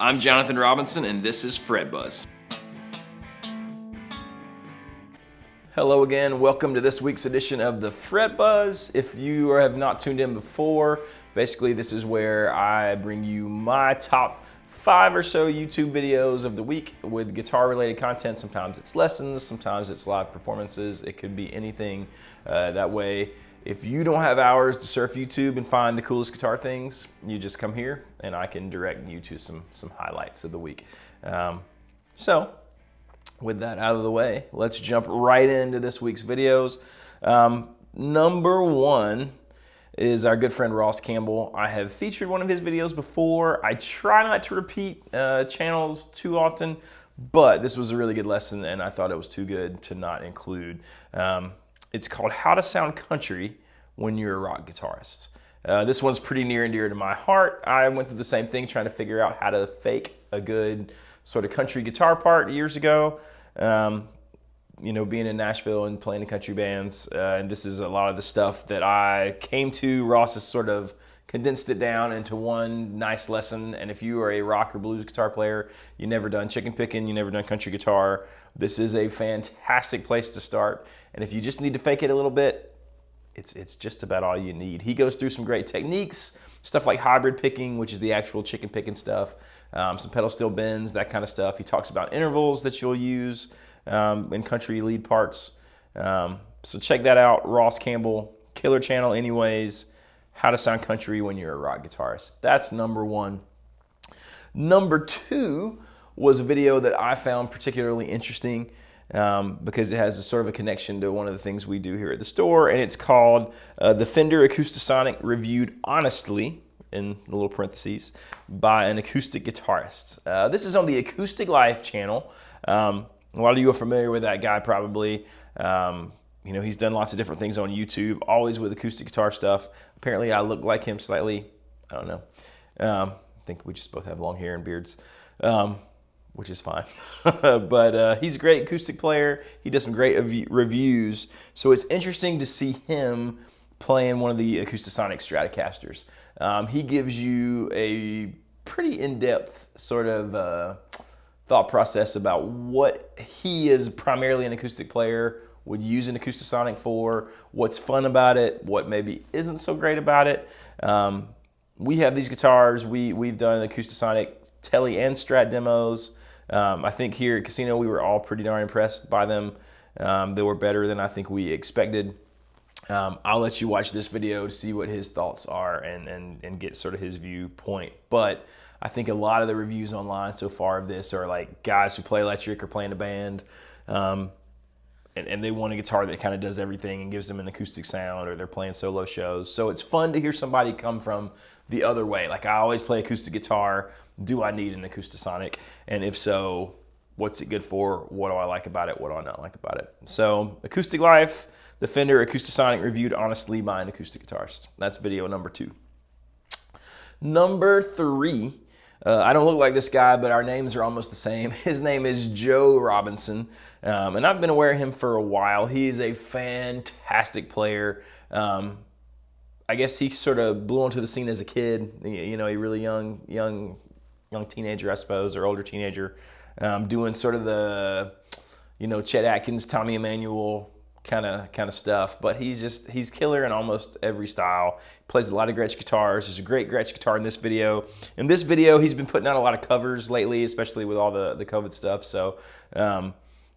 I'm Jonathan Robinson, and this is Fret Buzz. Hello again, welcome to this week's edition of the Fret Buzz. If you have not tuned in before, basically this is where I bring you my top 5 or so YouTube videos of the week with guitar related content. Sometimes it's lessons, sometimes it's live performances, it could be anything. That way, if you don't have hours to surf YouTube and find the coolest guitar things, you just come here and I can direct you to some highlights of the week. So with that out of the way, let's jump right into this week's videos. Number 1 is our good friend Ross Campbell. I have featured one of his videos before. I try not to repeat channels too often, but this was a really good lesson and I thought it was too good to not include. It's called How to Sound Country When You're a Rock Guitarist. This one's pretty near and dear to my heart. I went through the same thing trying to figure out how to fake a good sort of country guitar part years ago. Being in Nashville and playing in country bands. And this is a lot of the stuff that I came to. Ross has sort of condensed it down into one nice lesson. And if you are a rock or blues guitar player, you've never done chicken picking, you've never done country guitar, this is a fantastic place to start. And if you just need to fake it a little bit, it's just about all you need. He goes through some great techniques, stuff like hybrid picking, which is the actual chicken picking stuff, some pedal steel bends, that kind of stuff. He talks about intervals that you'll use in country lead parts. So check that out, Ross Campbell, killer channel anyways. How to sound country when you're a rock guitarist. That's number 1. Number 2 was a video that I found particularly interesting because it has a sort of a connection to one of the things we do here at the store, and it's called the Fender Acoustasonic Reviewed Honestly, in the little parentheses, by an acoustic guitarist. This is on the Acoustic Life channel. A lot of you are familiar with that guy probably. He's done lots of different things on YouTube, always with acoustic guitar stuff. Apparently I look like him slightly, I don't know. I think we just both have long hair and beards, which is fine. But he's a great acoustic player. He does some great reviews. So it's interesting to see him playing one of the Acoustasonic Stratocasters. He gives you a pretty in-depth sort of thought process about what he is primarily an acoustic player would use an Acoustasonic for, what's fun about it, what maybe isn't so great about it. We have these guitars. We've done Acoustasonic Tele and Strat demos. I think here at Casino we were all pretty darn impressed by them. They were better than I think we expected. I'll let you watch this video to see what his thoughts are and get sort of his viewpoint. But I think a lot of the reviews online so far of this are like guys who play electric or play in a band, and they want a guitar that kind of does everything and gives them an acoustic sound, or they're playing solo shows. So it's fun to hear somebody come from the other way. Like, I always play acoustic guitar. Do I need an Acoustasonic? And if so, what's it good for? What do I like about it? What do I not like about it? So Acoustic Life, the Fender Acoustasonic Reviewed Honestly by an Acoustic Guitarist. That's video number 2. Number 3, I don't look like this guy, but our names are almost the same. His name is Joe Robinson, and I've been aware of him for a while. He is a fantastic player. I guess he sort of blew onto the scene as a kid, a really young teenager, I suppose, or older teenager, doing sort of the, Chet Atkins, Tommy Emmanuel kind of stuff. But he's killer in almost every style. Plays a lot of Gretsch guitars. There's a great Gretsch guitar in this video. In this video, he's been putting out a lot of covers lately, especially with all the COVID stuff. So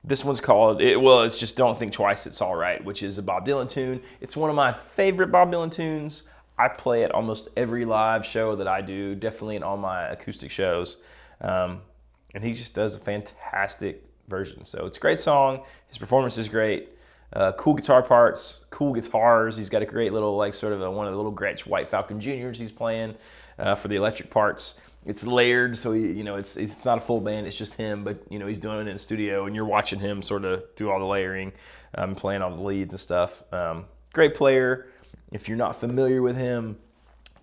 this one's called, it's just Don't Think Twice, It's All Right, which is a Bob Dylan tune. It's one of my favorite Bob Dylan tunes. I play it almost every live show that I do, definitely in all my acoustic shows. And he just does a fantastic version. So it's a great song. His performance is great. Cool guitar parts, cool guitars. He's got a great little, one of the little Gretsch White Falcon Juniors he's playing for the electric parts. It's layered, so it's not a full band. It's just him, but he's doing it in the studio, and you're watching him sort of do all the layering, playing all the leads and stuff. Great player. If you're not familiar with him,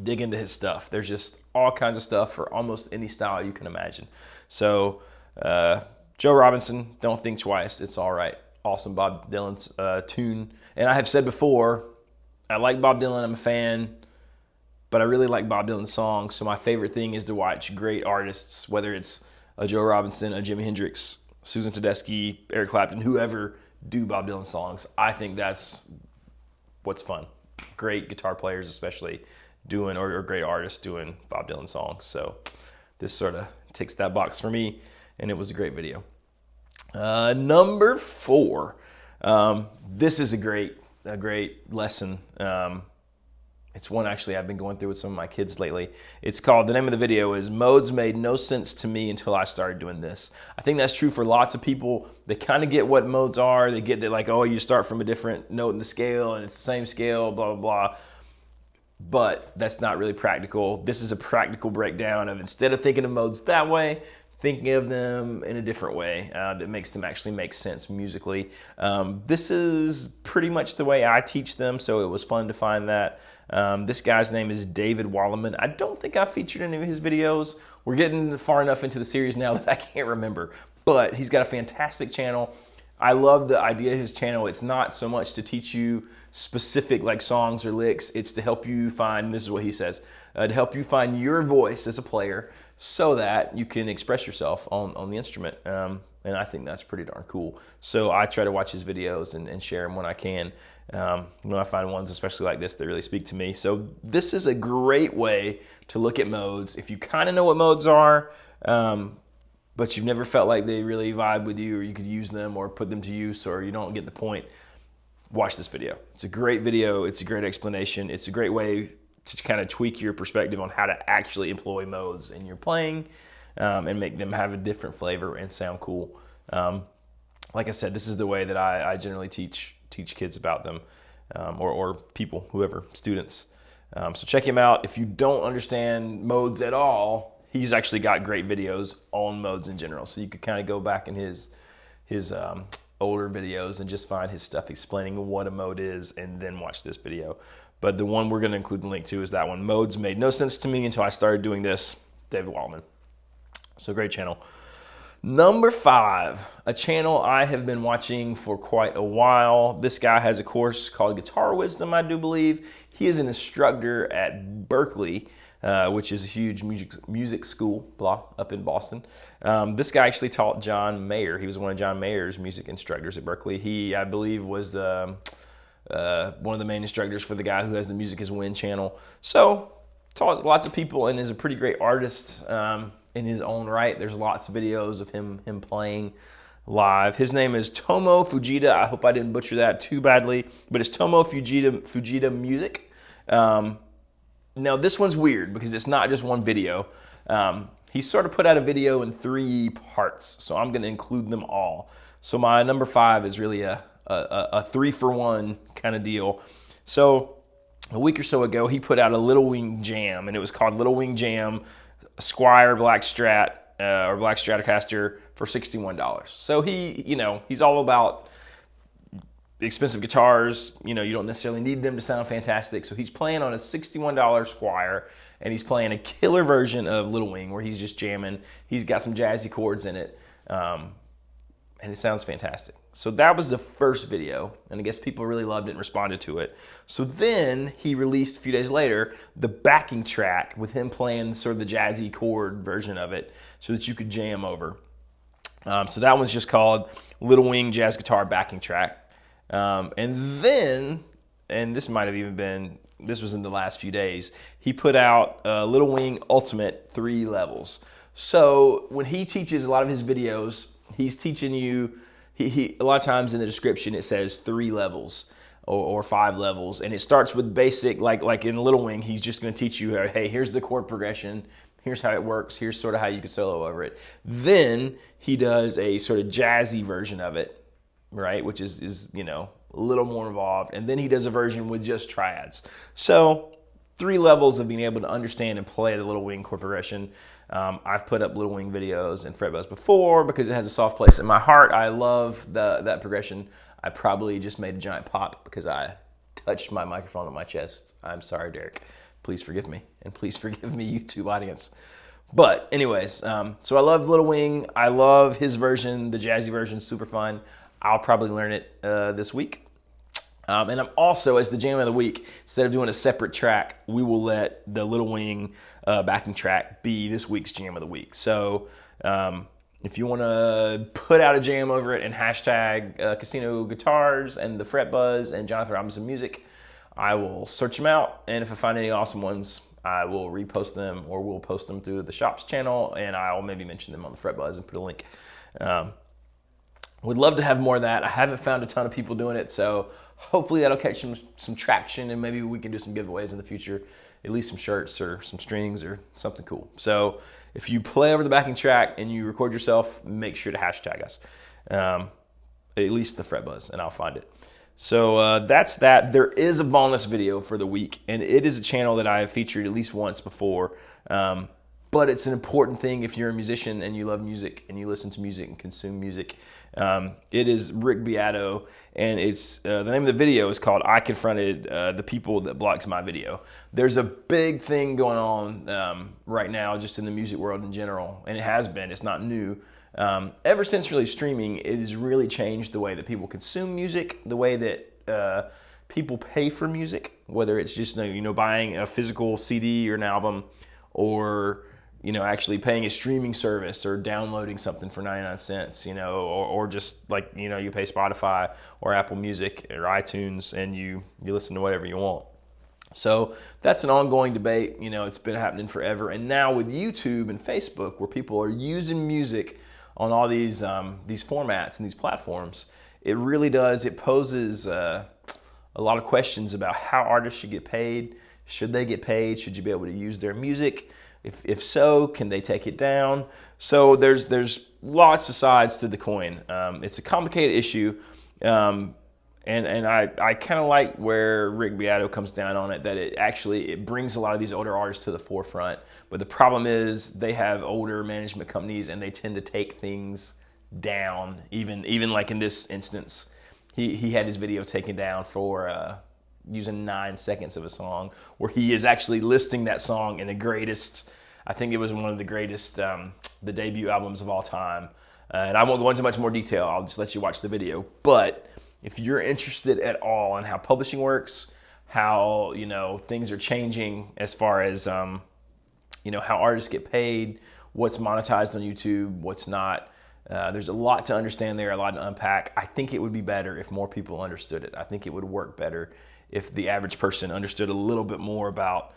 dig into his stuff. There's just all kinds of stuff for almost any style you can imagine. So Joe Robinson, Don't Think Twice, It's All Right. Awesome Bob Dylan's tune. And I have said before, I like Bob Dylan. I'm a fan. but I really like Bob Dylan's songs. So my favorite thing is to watch great artists, whether it's a Joe Robinson, a Jimi Hendrix, Susan Tedeschi, Eric Clapton, whoever do Bob Dylan songs. I think that's what's fun. Great guitar players, especially doing, or great artists doing Bob Dylan songs. So this sort of ticks that box for me, and it was a great video. Number 4. This is a great lesson. It's one actually I've been going through with some of my kids lately. It's called, the name of the video is Modes Made No Sense to Me Until I Started Doing This. I think that's true for lots of people. They kind of get what modes are. They get that, like, oh, you start from a different note in the scale and it's the same scale, blah, blah, blah. But that's not really practical. This is a practical breakdown of, instead of thinking of modes that way, thinking of them in a different way that makes them actually make sense musically. This is pretty much the way I teach them, so it was fun to find that. This guy's name is David Wallman. I don't think I've featured any of his videos. We're getting far enough into the series now that I can't remember, but he's got a fantastic channel. I love the idea of his channel. It's not so much to teach you specific like songs or licks. It's to help you find, and this is what he says, to help you find your voice as a player so that you can express yourself on the instrument. And I think that's pretty darn cool. So I try to watch his videos and share them when I can. When I find ones especially like this that really speak to me. So this is a great way to look at modes. If you kind of know what modes are, but you've never felt like they really vibe with you, or you could use them or put them to use, or you don't get the point, watch this video. It's a great video. It's a great explanation. It's a great way to kind of tweak your perspective on how to actually employ modes in your playing, and make them have a different flavor and sound cool. Like I said, this is the way that I generally teach kids about them, or people, whoever, students. So check him out. If you don't understand modes at all, he's actually got great videos on modes in general. So you could kind of go back in his older videos and just find his stuff explaining what a mode is, and then watch this video. But the one we're going to include the link to is that one. Modes Made No Sense to Me Until I Started Doing This, David Wallman. So great channel. Number 5, a channel I have been watching for quite a while. This guy has a course called Guitar Wisdom, I do believe. He is an instructor at Berkeley, which is a huge music school up in Boston. This guy actually taught John Mayer. He was one of John Mayer's music instructors at Berkeley. He, I believe, was one of the main instructors for the guy who has the Music Is Win channel. So taught lots of people and is a pretty great artist in his own right. There's lots of videos of him playing live. His name is Tomo Fujita. I hope I didn't butcher that too badly, but it's Tomo Fujita Music. Now this one's weird because it's not just one video. He sort of put out a video in 3 parts, so I'm going to include them all. So my number 5 is really a 3-for-1 kind of deal. So a week or so ago, he put out a Little Wing Jam, and it was called Little Wing Jam Squire Black Strat or Black Stratocaster for $61. So he's all about expensive guitars. You don't necessarily need them to sound fantastic. So he's playing on a $61 Squire, and he's playing a killer version of Little Wing where he's just jamming. He's got some jazzy chords in it, and it sounds fantastic. So that was the first video, and I guess people really loved it and responded to it. So then he released a few days later the backing track with him playing sort of the jazzy chord version of it so that you could jam over. So that one's just called Little Wing Jazz Guitar Backing Track. And then, and this might have even been, this was in the last few days, he put out Little Wing Ultimate 3 levels. So when he teaches a lot of his videos, he's teaching you, he a lot of times in the description it says 3 levels or 5 levels, and it starts with basic, like in Little Wing, he's just going to teach you, hey, here's the chord progression, here's how it works, here's sort of how you can solo over it. Then he does a sort of jazzy version of it, right, which is a little more involved, and then he does a version with just triads. So 3 levels of being able to understand and play the Little Wing chord progression. I've put up Little Wing videos and fretbows before because it has a soft place in my heart. I love that progression. I probably just made a giant pop because I touched my microphone on my chest. I'm sorry, Derek. Please forgive me, and please forgive me, YouTube audience. But anyways, so I love Little Wing. I love his version, the jazzy version, super fun. I'll probably learn it this week. And I'm also, as the jam of the week, instead of doing a separate track, we will let the Little Wing backing track be this week's jam of the week. So if you want to put out a jam over it and hashtag Casino Guitars and the Fret Buzz and Jonathan Robinson Music, I will search them out. And if I find any awesome ones, I will repost them, or we'll post them through the shop's channel, and I'll maybe mention them on the Fret Buzz and put a link. Would love to have more of that. I haven't found a ton of people doing it, so hopefully that'll catch some traction, and maybe we can do some giveaways in the future, at least some shirts or some strings or something cool. So if you play over the backing track and you record yourself, make sure to hashtag us, at least the Fret Buzz, and I'll find it. So that's that. There is a bonus video for the week, and it is a channel that I have featured at least once before. But it's an important thing if you're a musician and you love music and you listen to music and consume music. It is Rick Beato, and it's the name of the video is called "I Confronted the People That Blocked My Video." There's a big thing going on right now just in the music world in general, and it has been. It's not new. Ever since really streaming, it has really changed the way that people consume music, the way that people pay for music, whether it's just buying a physical CD or an album, or actually paying a streaming service or downloading something for 99 cents, or just like, you pay Spotify or Apple Music or iTunes and you listen to whatever you want. So that's an ongoing debate. It's been happening forever. And now with YouTube and Facebook, where people are using music on all these formats and these platforms, it really does. It poses a lot of questions about how artists should get paid. Should they get paid? Should you be able to use their music? If so, can they take it down? So there's lots of sides to the coin. It's a complicated issue, and I kind of like where Rick Beato comes down on it, that it brings a lot of these older artists to the forefront. But the problem is they have older management companies, and they tend to take things down. Even like in this instance, he had his video taken down for using 9 seconds of a song, where he is actually listing that song in the greatest, I think it was one of the greatest, the debut albums of all time. And I won't go into much more detail. I'll just let you watch the video. But if you're interested at all in how publishing works, how, things are changing as far as, how artists get paid, what's monetized on YouTube, what's not, there's a lot to understand there, a lot to unpack. I think it would be better if more people understood it. I think it would work better if the average person understood a little bit more about,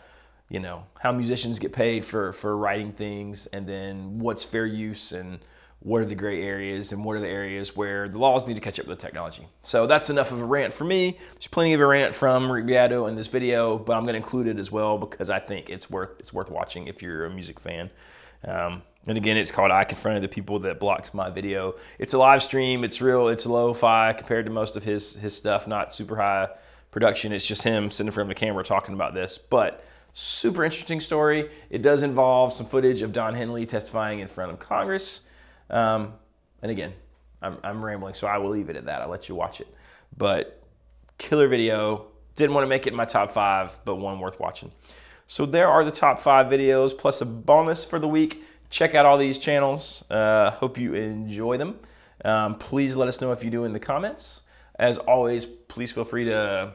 how musicians get paid for writing things, and then what's fair use, and what are the gray areas, and what are the areas where the laws need to catch up with the technology. So that's enough of a rant for me. There's plenty of a rant from Rick Beato in this video, but I'm going to include it as well because I think it's worth watching if you're a music fan. And again, it's called "I Confronted the People That Blocked My Video." It's a live stream. It's lo-fi compared to most of his stuff, not super high production. It's just him sitting in front of the camera talking about this, but super interesting story. It does involve some footage of Don Henley testifying in front of Congress. And again, I'm rambling, so I will leave it at that. I'll let you watch it. But killer video. Didn't want to make it in my top 5, but one worth watching. So there are the top 5 videos plus a bonus for the week. Check out all these channels. Hope you enjoy them. Please let us know if you do in the comments. As always, please feel free to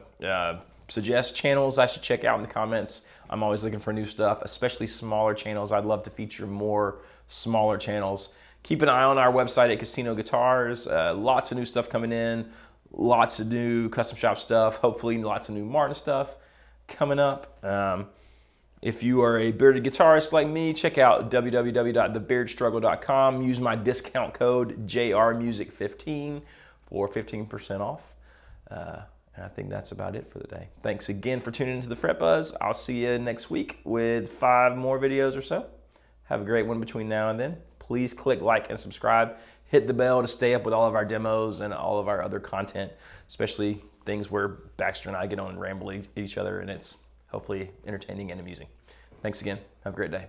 suggest channels I should check out in the comments. I'm always looking for new stuff, especially smaller channels. I'd love to feature more smaller channels. Keep an eye on our website at Casino Guitars. Lots of new stuff coming in. Lots of new custom shop stuff. Hopefully lots of new Martin stuff coming up. If you are a bearded guitarist like me, check out www.thebeardstruggle.com. Use my discount code JRMusic15 for 15% off. And I think that's about it for the day. Thanks again for tuning into the Fret Buzz. I'll see you next week with 5 more videos or so. Have a great one between now and then. Please click like and subscribe. Hit the bell to stay up with all of our demos and all of our other content, especially things where Baxter and I get on and ramble at each other, and it's hopefully entertaining and amusing. Thanks again. Have a great day.